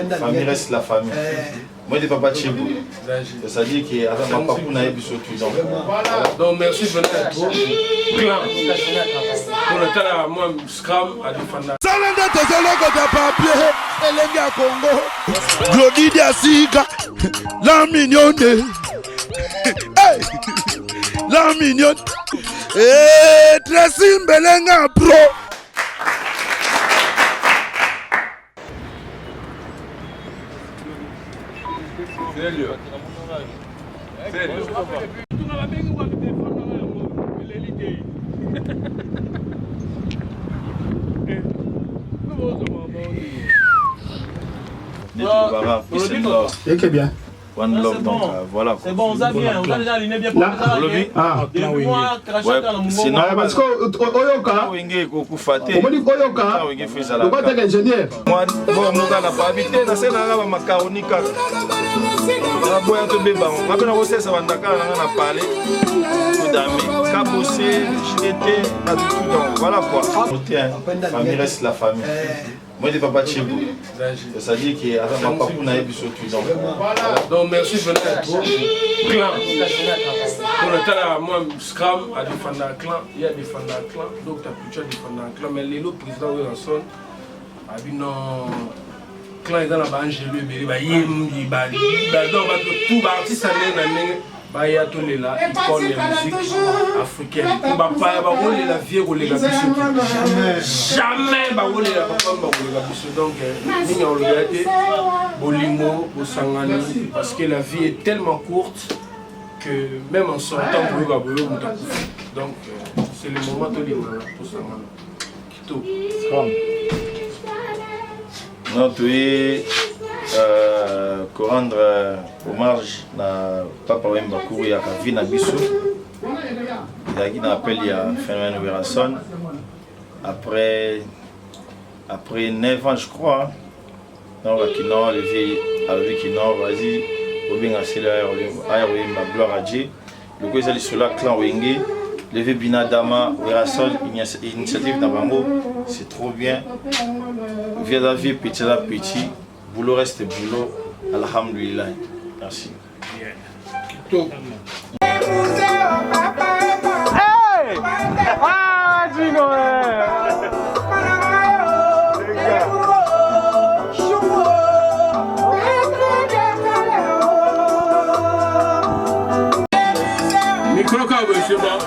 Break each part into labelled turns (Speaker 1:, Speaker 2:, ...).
Speaker 1: famille reste la famille. Moi, je ne pas chez vous. C'est-à-dire qu'il y a un papa qui n'a pas de
Speaker 2: donc, merci de venir à toi. Clan. Pour le temps, moi, Scram à défendre.
Speaker 3: Salanda Tazalogo de papier, Elenga Congo, Glodidia Sika, la mignonne. Hey! La mignonne. Eh, Tracy Belenga Pro.
Speaker 1: C'est bien. One Love, donc voilà.
Speaker 4: C'est bon, on a bien, on a déjà aligné bien pour
Speaker 1: ah,
Speaker 4: depuis moi,
Speaker 1: sinon,
Speaker 3: parce que Oyoka,
Speaker 1: on dit
Speaker 3: Oyoka, on va être ingénieur.
Speaker 1: Moi, mon gars n'a pas habité, dans ce cas-là, ma macaroni, on a beau être bébé, on va aussi ça va Dakar, on a parlé, d'amis, cabossé, j'étais, tout, donc voilà quoi. La famille reste la famille. Moi, je ne vais pas chez vous. C'est-à-dire qu'il y a un papa qui n'a pas de
Speaker 2: donc, merci de venir à toi. Clan. Pour le temps, moi, Scram à défendre un clan. Il y a défendre un clan. Donc, tu as pu défendre un clan. Mais le président Wilson a dit non. Clan est dans la banque, j'ai lu, il va tout artiste il y a tous les là, ils parlent de musique africaine. Il ne va pas la vie ou les jamais la donc nous avons regardé Bolingo, Bosangani, parce que la vie est tellement courte que même en sortant donc c'est le moment de l'île pour Sangani.
Speaker 1: Non, tu es rendre hommage à Papa Wemba Kouri à Kavina Bissou. Il y a un appel à Phénomène Werason. Après 9 ans, je crois, on va lever avec qui vas-y, au bien accélérer à gloire à Dieu. Le coup, ils sur la clan Wenge, lever Binadama Werason, initiative d'Abango, c'est trop bien. Via la vie, petit à petit, boulot reste boulot. Alhamdulillah. Merci.
Speaker 2: Hey! Ah, Dino! Micro cabo, c'est bon.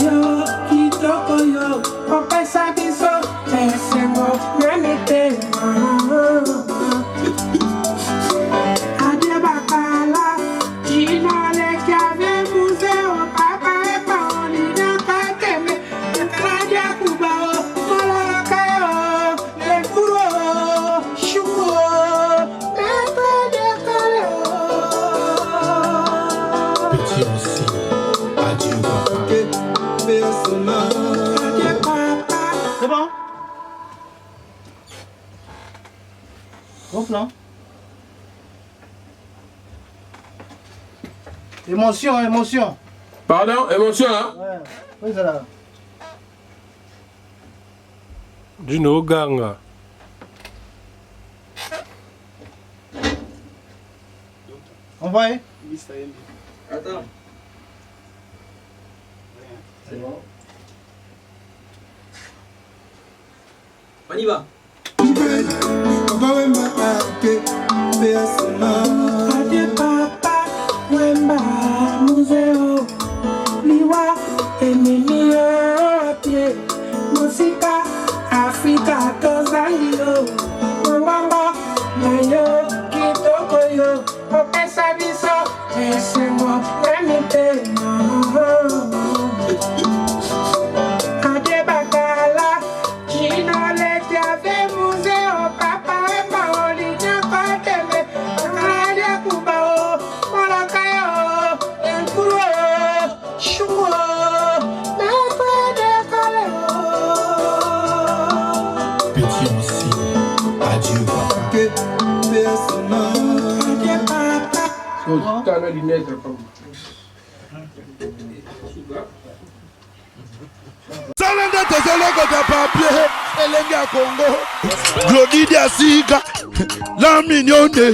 Speaker 5: Yo, kitoko yo, opesa biso. Au plan. Émotion.
Speaker 2: Pardon, émotion, hein?
Speaker 5: Ouais, oui, c'est là.
Speaker 2: Dino Ganga.
Speaker 5: Envoyez.
Speaker 6: Attends. C'est bon. On y va.
Speaker 7: Museo, Liwa, Emilio, Pie, Música, África, Tozanguio, Mwamba, Mayo, Kitokoyo, Opesa Biso, Esemo, Remite, Ade Bakala, Gino Lete, Ave Museo, Papa, Emma, Olina, Pateme, Ade Kubao, Malakayo, Enkuro, Shumo, Mekwe de Kaleo.
Speaker 8: Petit aussi, adieu papa.
Speaker 7: Ade Papa.
Speaker 2: So, tu as la lunette, papa.
Speaker 3: Salanda tezoloko de papier, elenga Congo. Glodidia Siga, la mignonne.